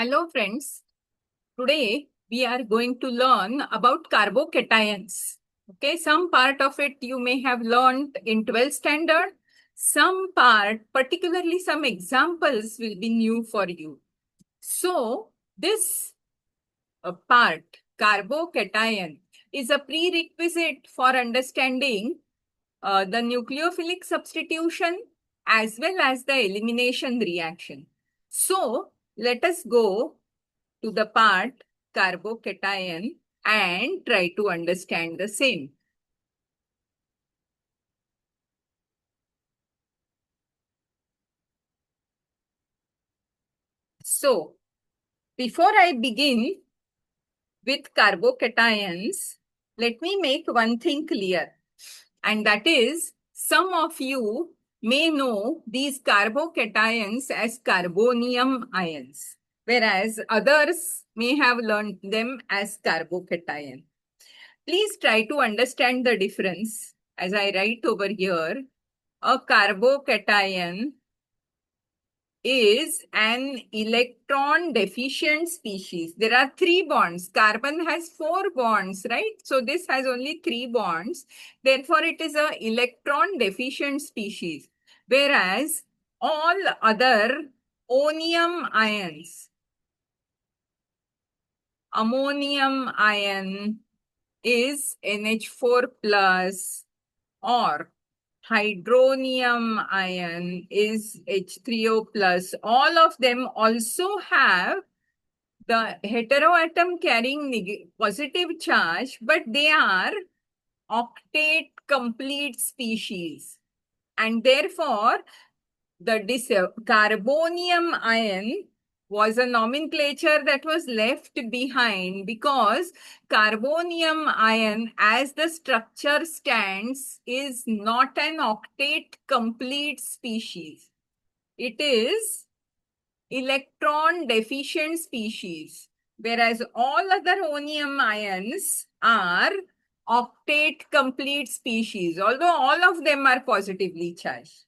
Hello friends, today we are going to learn about carbocations. Okay, some part of it you may have learned in 12th standard. Some part, particularly some examples will be new for you. So this part, carbocation, is a prerequisite for understanding the nucleophilic substitution as well as the elimination reaction. So let us go to the part carbocation and try to understand the same. So, before I begin with carbocations, let me make one thing clear, and that is some of you may know these carbocations as carbonium ions, whereas others may have learned them as carbocation. Please try to understand the difference as I write over here. A carbocation is an electron deficient species. There are 3 bonds. Carbon has 4 bonds, right? So this has only 3 bonds. Therefore, it is an electron deficient species. Whereas all other onium ions, ammonium ion is NH4 plus, or hydronium ion is H3O plus. All of them also have the heteroatom carrying positive charge, but they are octet complete species. And therefore, the carbonium ion was a nomenclature that was left behind because carbonium ion, as the structure stands, is not an octet complete species. It is electron deficient species, whereas all other onium ions are octet complete species, although all of them are positively charged.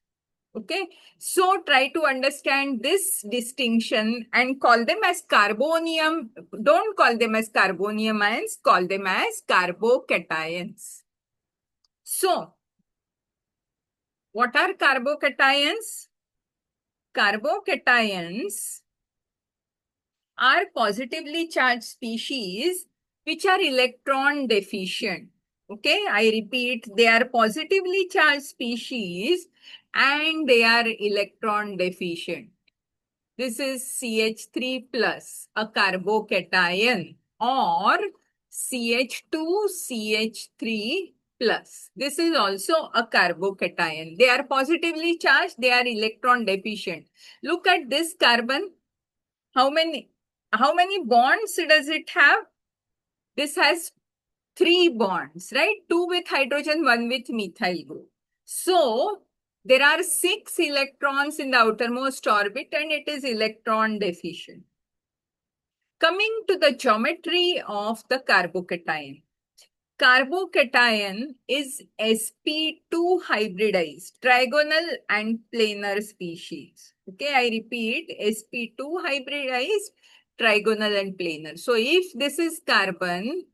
Okay, so try to understand this distinction and call them as carbonium. Don't call them as carbonium ions, call them as carbocations. So, what are carbocations? Carbocations are positively charged species which are electron deficient. Okay, I repeat, they are positively charged species and they are electron deficient. This is CH3 plus, a carbocation, or CH2CH3 plus. This is also a carbocation. They are positively charged, they are electron deficient. Look at this carbon. How many bonds does it have? This has 3 bonds, right? 2 with hydrogen, 1 with methyl group. So there are 6 electrons in the outermost orbit and it is electron deficient. Coming to the geometry of the carbocation. Carbocation is sp2 hybridized, trigonal and planar species. Okay, I repeat, sp2 hybridized, trigonal and planar. So if this is carbon,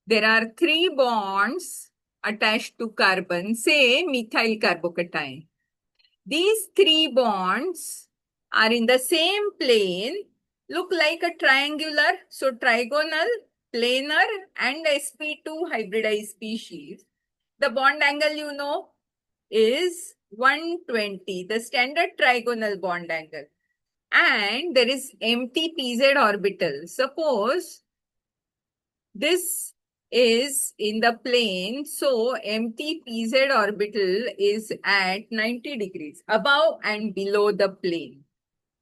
there are 3 bonds attached to carbon, say methyl carbocation. These 3 bonds are in the same plane, look like a triangular, so trigonal, planar, and sp2 hybridized species. The bond angle you know is 120, the standard trigonal bond angle. And there is empty pz orbital. Suppose this is in the plane, so empty pz orbital is at 90 degrees above and below the plane.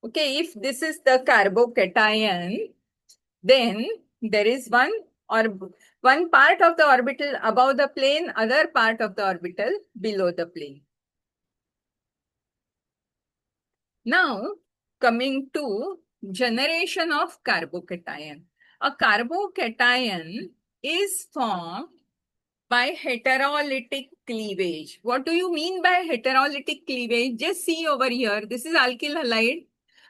Okay, if this is the carbocation, then there is one part of the orbital above the plane, other part of the orbital below the plane. Now, coming to generation of carbocation. A carbocation is formed by heterolytic cleavage. What do you mean by heterolytic cleavage? Just see over here. This is alkyl halide.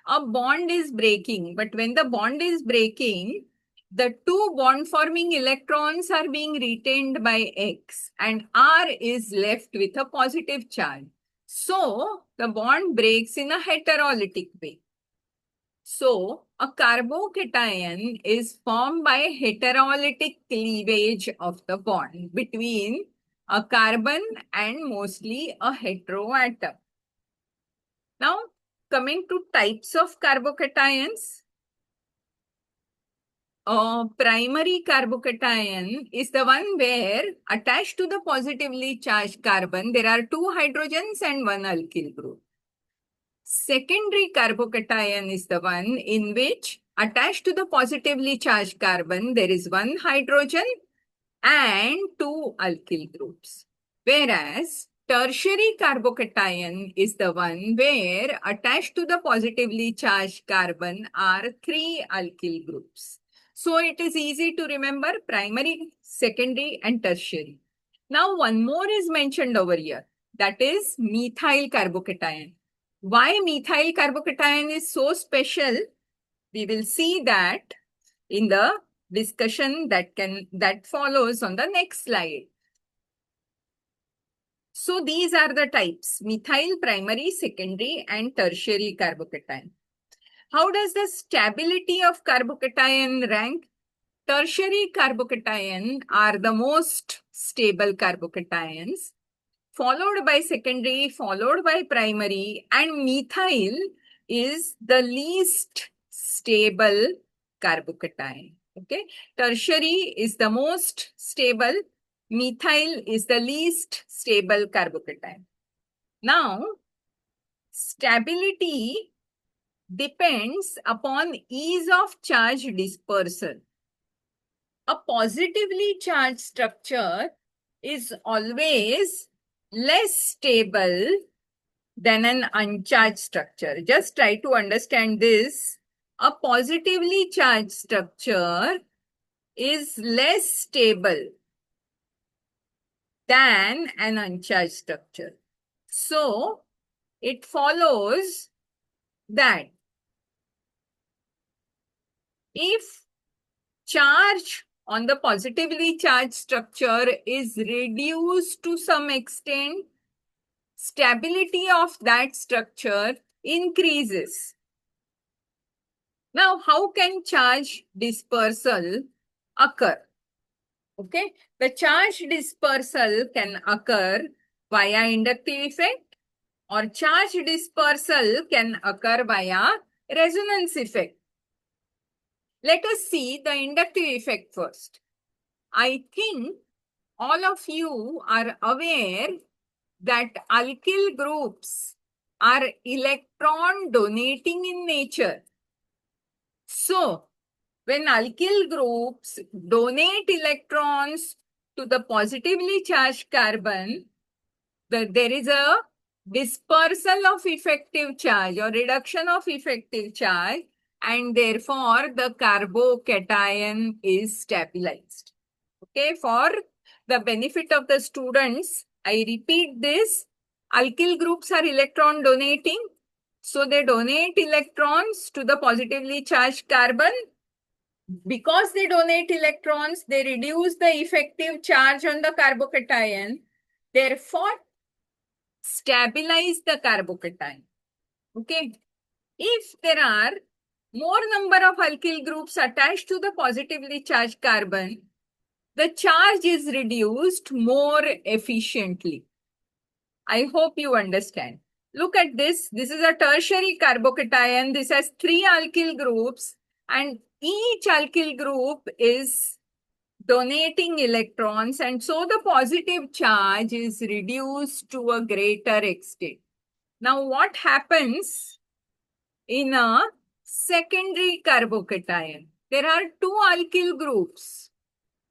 a bond is breaking, but when the bond is breaking, the two bond forming electrons are being retained by X and R is left with a positive charge. So the bond breaks in a heterolytic way. So a carbocation is formed by heterolytic cleavage of the bond between a carbon and mostly a heteroatom. Now, coming to types of carbocations, primary carbocation is the one where attached to the positively charged carbon, there are two hydrogens and one alkyl group. Secondary carbocation is the one in which attached to the positively charged carbon, there is one hydrogen and two alkyl groups. Whereas tertiary carbocation is the one where attached to the positively charged carbon are three alkyl groups. So it is easy to remember primary, secondary and tertiary. Now one more is mentioned over here, that is methyl carbocation. Why methyl carbocation is so special? We will see that in the discussion that follows on the next slide. So these are the types: methyl, primary, secondary, and tertiary carbocation. How does the stability of carbocation rank? Tertiary carbocation are the most stable carbocations, followed by secondary, followed by primary, and methyl is the least stable carbocation. Okay, tertiary is the most stable, methyl is the least stable carbocation. Now, stability depends upon ease of charge dispersal. A positively charged structure is always less stable than an uncharged structure. Just try to understand this. A positively charged structure is less stable than an uncharged structure. So, it follows that if charge on the positively charged structure is reduced to some extent, stability of that structure increases. Now, how can charge dispersal occur? Okay, the charge dispersal can occur via inductive effect, or charge dispersal can occur via resonance effect. Let us see the inductive effect first. I think all of you are aware that alkyl groups are electron donating in nature. So, when alkyl groups donate electrons to the positively charged carbon, there is a dispersal of effective charge or reduction of effective charge, and therefore the carbocation is stabilized. Okay, for the benefit of the students, I repeat this. Alkyl groups are electron donating. So they donate electrons to the positively charged carbon. Because they donate electrons, they reduce the effective charge on the carbocation. Therefore, stabilize the carbocation. Okay. If there are more number of alkyl groups attached to the positively charged carbon, the charge is reduced more efficiently. I hope you understand. Look at this. This is a tertiary carbocation. This has three alkyl groups, and each alkyl group is donating electrons, and so the positive charge is reduced to a greater extent. Now, what happens in a secondary carbocation? There are two alkyl groups,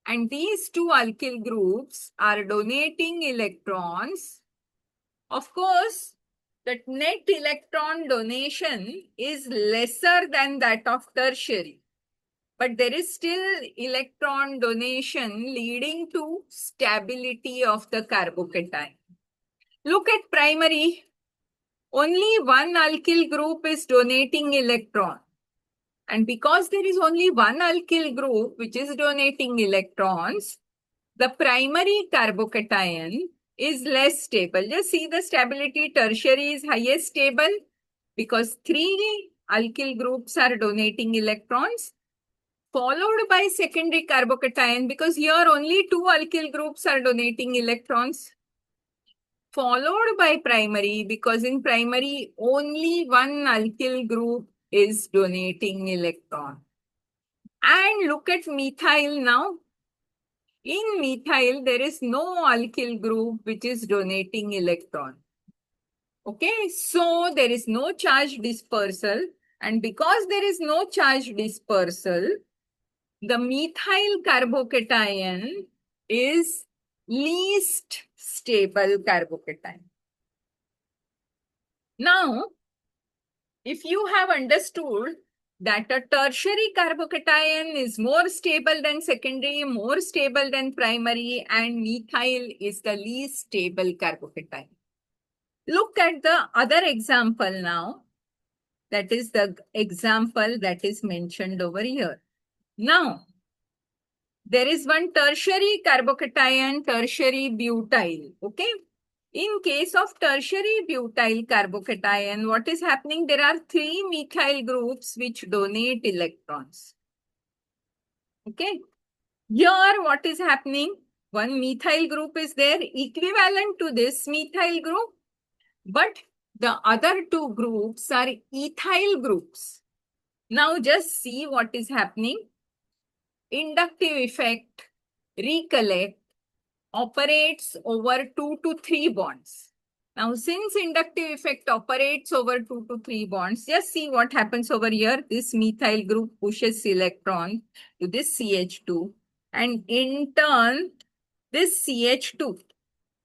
and these two alkyl groups are donating electrons. Of course, that net electron donation is lesser than that of tertiary, but there is still electron donation leading to stability of the carbocation. Look at primary. only one alkyl group is donating electron. And because there is only one alkyl group which is donating electrons, the primary carbocation is less stable. Just see the stability. Tertiary is highest stable because 3 alkyl groups are donating electrons, followed by secondary carbocation because here only 2 alkyl groups are donating electrons, followed by primary because in primary only one alkyl group is donating electron. And look at methyl now. In methyl, there is no alkyl group which is donating electron. Okay, so there is no charge dispersal. And because there is no charge dispersal, the methyl carbocation is least stable carbocation. Now, if you have understood that a tertiary carbocation is more stable than secondary, more stable than primary, and methyl is the least stable carbocation. Look at the other example now. That is the example that is mentioned over here. Now, there is one tertiary carbocation, tertiary butyl. Okay. In case of tertiary butyl carbocation, what is happening? There are 3 methyl groups which donate electrons. Okay. Here, what is happening? One methyl group is there equivalent to this methyl group, but the other 2 groups are ethyl groups. Now, just see what is happening. Inductive effect, recollect, operates over 2 to 3 bonds. Now, since inductive effect operates over 2 to 3 bonds, just see what happens over here. This methyl group pushes electron to this CH2, and in turn, this CH2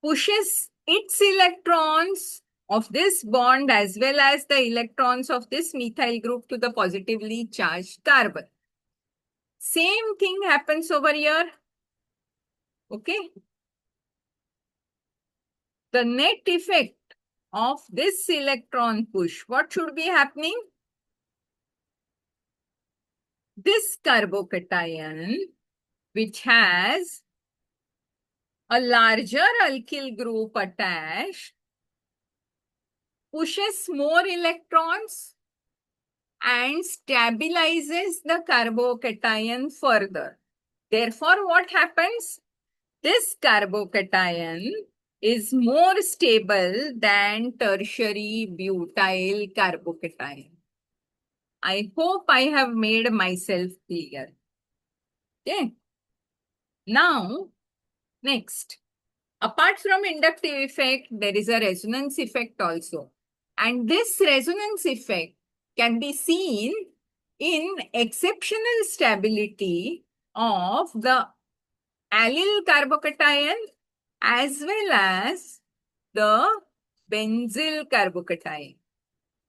pushes its electrons of this bond as well as the electrons of this methyl group to the positively charged carbon. Same thing happens over here. Okay. The net effect of this electron push, what should be happening? This carbocation, which has a larger alkyl group attached, pushes more electrons and stabilizes the carbocation further. Therefore, what happens? This carbocation is more stable than tertiary butyl carbocation. I hope I have made myself clear. Okay. Now, next. Apart from inductive effect, there is a resonance effect also. And this resonance effect can be seen in exceptional stability of the allyl carbocation as well as the benzyl carbocation.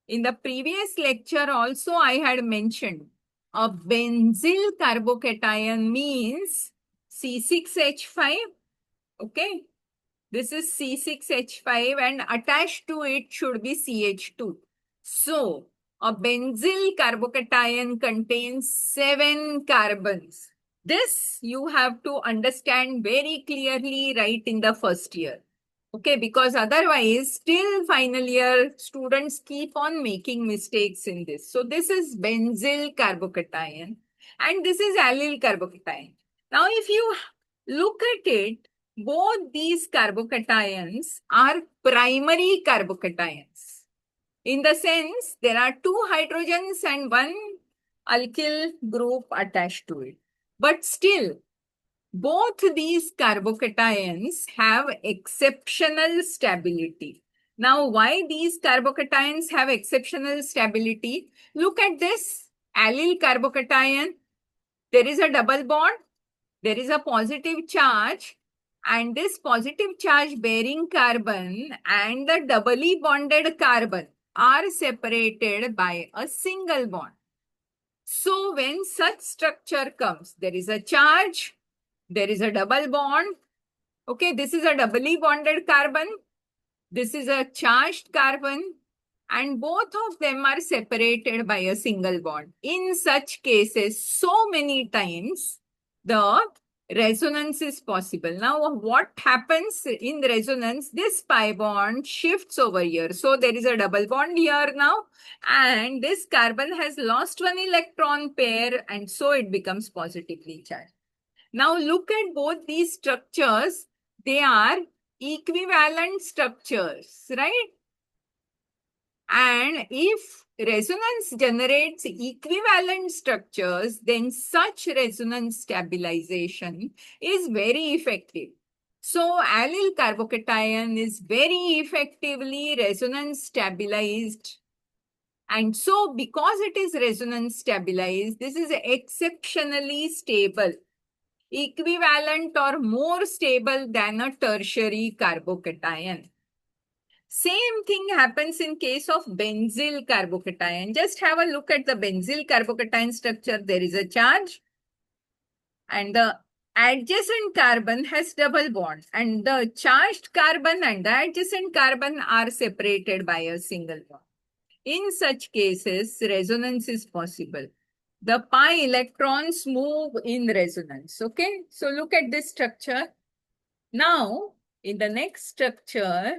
In the previous lecture also I had mentioned a benzyl carbocation means C6H5. Okay. This is C6H5 and attached to it should be CH2. So, a benzyl carbocation contains 7 carbons. This you have to understand very clearly right in the first year. Okay, because otherwise, till final year, students keep on making mistakes in this. So, this is benzyl carbocation and this is allyl carbocation. Now, if you look at it, both these carbocations are primary carbocations. In the sense, there are 2 hydrogens and 1 alkyl group attached to it. But still, both these carbocations have exceptional stability. Now, why these carbocations have exceptional stability? Look at this allyl carbocation. There is a double bond. There is a positive charge. And this positive charge bearing carbon and the doubly bonded carbon are separated by a single bond. So, when such structure comes, there is a charge, there is a double bond. Okay, this is a doubly bonded carbon. This is a charged carbon. and both of them are separated by a single bond. In such cases, so many times, the resonance is possible. Now, what happens in resonance? This pi bond shifts over here. So there is a double bond here now, and this carbon has lost one electron pair, and so it becomes positively charged. Now look at both these structures. They are equivalent structures, right? And if resonance generates equivalent structures, then such resonance stabilization is very effective. So allyl carbocation is very effectively resonance stabilized. And so because it is resonance stabilized, this is exceptionally stable, equivalent or more stable than a tertiary carbocation. Same thing happens in case of benzyl carbocation. Just have a look at the benzyl carbocation structure. There is a charge and the adjacent carbon has double bonds, and the charged carbon and the adjacent carbon are separated by a single bond. In such cases, resonance is possible. The pi electrons move in resonance. Okay, so look at this structure. Now, in the next structure,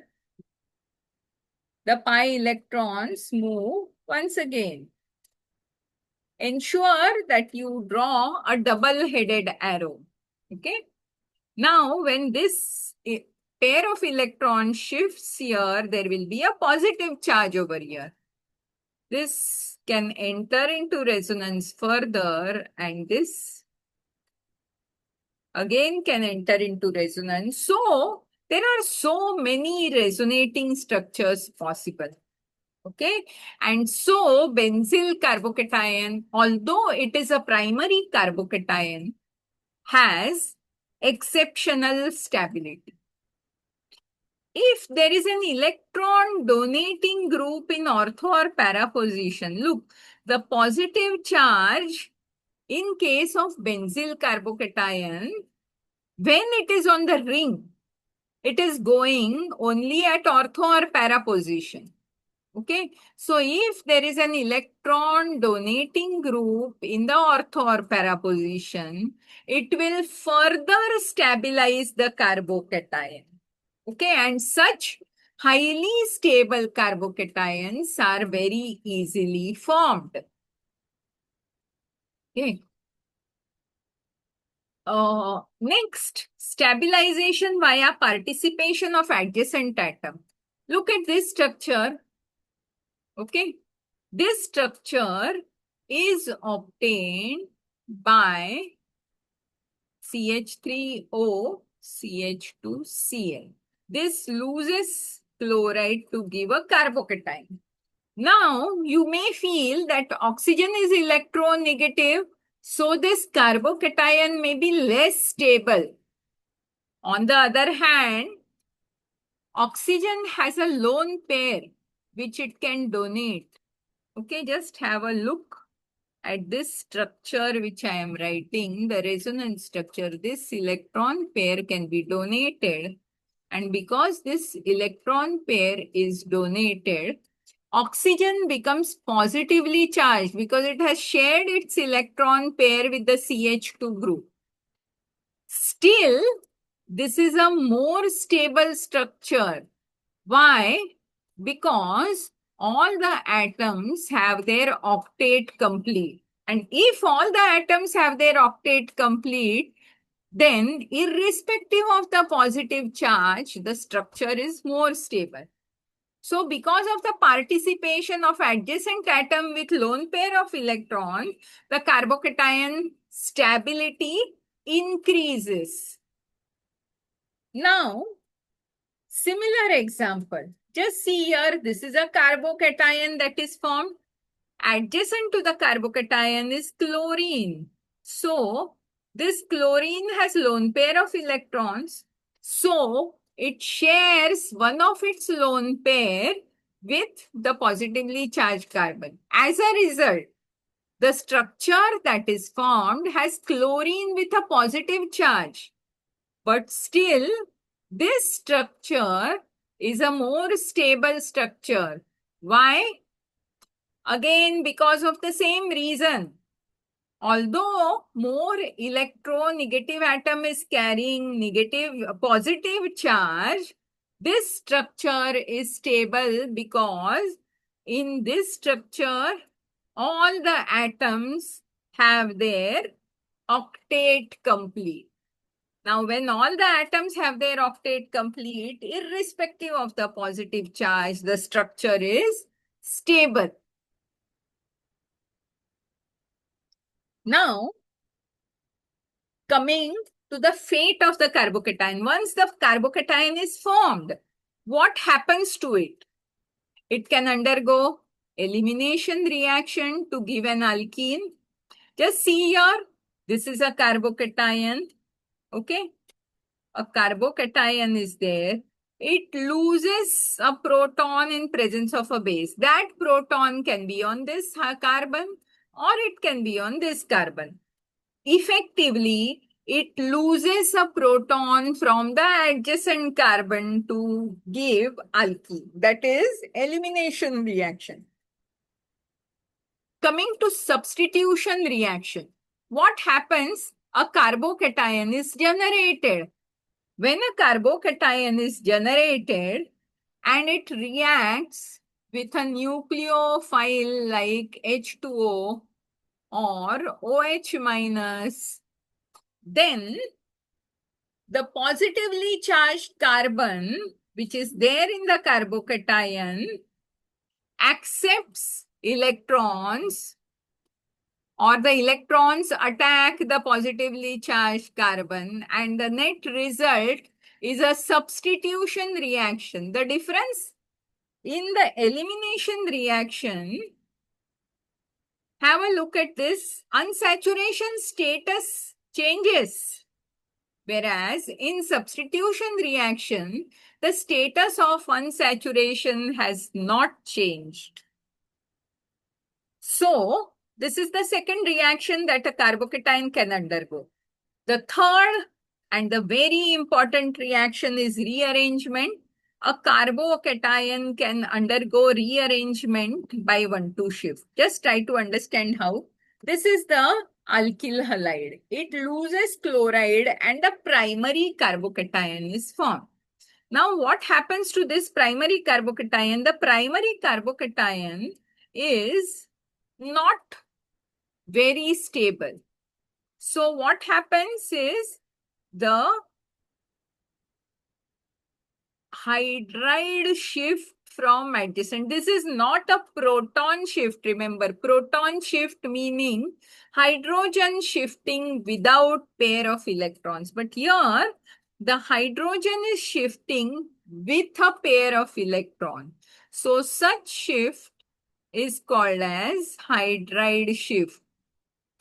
the pi electrons move once again. Ensure that you draw a double-headed arrow. Okay. Now, when this pair of electrons shifts here, there will be a positive charge over here. This can enter into resonance further, and this again can enter into resonance. So, there are so many resonating structures possible. Okay, and so benzyl carbocation, although it is a primary carbocation, has exceptional stability. If there is an electron donating group in ortho or para position, look, the positive charge in case of benzyl carbocation, when it is on the ring, it is going only at ortho or para position. Okay, so if there is an electron donating group in the ortho or para position, it will further stabilize the carbocation. Okay, and such highly stable carbocations are very easily formed. Okay. Next, stabilization via participation of adjacent atom. Look at this structure. Okay, this structure is obtained by CH3O, CH2Cl. This loses chloride to give a carbocation. Now, you may feel that oxygen is electronegative, so this carbocation may be less stable. On the other hand, oxygen has a lone pair which it can donate. Okay, just have a look at this structure which I am writing, the resonance structure. This electron pair can be donated, and because this electron pair is donated, oxygen becomes positively charged because it has shared its electron pair with the CH2 group. Still, this is a more stable structure. Why? Because all the atoms have their octet complete. And if all the atoms have their octet complete, then irrespective of the positive charge, the structure is more stable. So because of the participation of adjacent atom with lone pair of electrons, the carbocation stability increases. Now, similar example. Just see here, this is a carbocation that is formed. Adjacent to the carbocation is chlorine. So, this chlorine has lone pair of electrons. So, it shares one of its lone pair with the positively charged carbon. As a result, the structure that is formed has chlorine with a positive charge. But still, this structure is a more stable structure Why? Again, because of the same reason. Although more electronegative atom is carrying positive charge, this structure is stable because in this structure, all the atoms have their octet complete. Now, when all the atoms have their octet complete, irrespective of the positive charge, the structure is stable. Now, coming to the fate of the carbocation. Once the carbocation is formed, what happens to it? It can undergo elimination reaction to give an alkene. Just see here, this is a carbocation, okay? A carbocation is there. It loses a proton in presence of a base. That proton can be on this carbon or it can be on this carbon. Effectively, it loses a proton from the adjacent carbon to give alkene. That is elimination reaction. Coming to substitution reaction. What happens? A carbocation is generated. When a carbocation is generated and it reacts with a nucleophile like H2O or OH minus, then the positively charged carbon, which is there in the carbocation, accepts electrons, or the electrons attack the positively charged carbon, and the net result is a substitution reaction. The difference in the elimination reaction, have a look at this, unsaturation status changes. Whereas in substitution reaction, the status of unsaturation has not changed. So, this is the second reaction that a carbocation can undergo. The third and the very important reaction is rearrangement. A carbocation can undergo rearrangement by 1,2 shift. Just try to understand how. This is the alkyl halide. It loses chloride and the primary carbocation is formed. Now, what happens to this primary carbocation? The primary carbocation is not very stable. So, what happens is the hydride shift from adjacent. This is not a proton shift. Remember, proton shift meaning hydrogen shifting without pair of electrons. But here, the hydrogen is shifting with a pair of electron. So, such shift is called as hydride shift.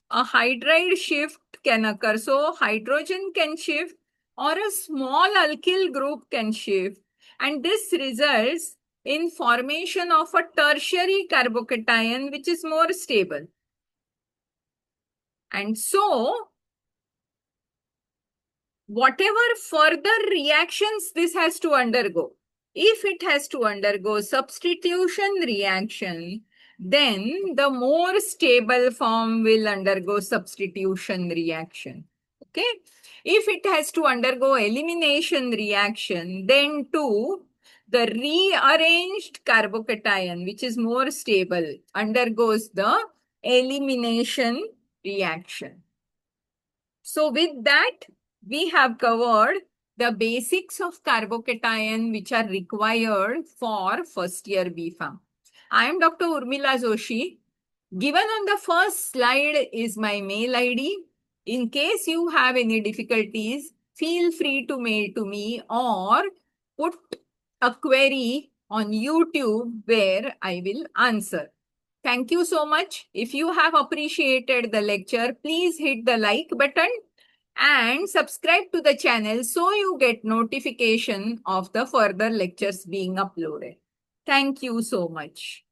A hydride shift can occur. So, hydrogen can shift or a small alkyl group can shift, and this results in formation of a tertiary carbocation which is more stable. And so, whatever further reactions this has to undergo, if it has to undergo substitution reaction, then the more stable form will undergo substitution reaction. Okay. If it has to undergo elimination reaction, then too, the rearranged carbocation, which is more stable, undergoes the elimination reaction. So with that, we have covered the basics of carbocation which are required for first year B.Pharm. I am Dr. Urmila Joshi. Given on the first slide is my mail ID. In case you have any difficulties, feel free to mail to me or put a query on YouTube where I will answer. Thank you so much. If you have appreciated the lecture, please hit the like button and subscribe to the channel so you get notification of the further lectures being uploaded. Thank you so much.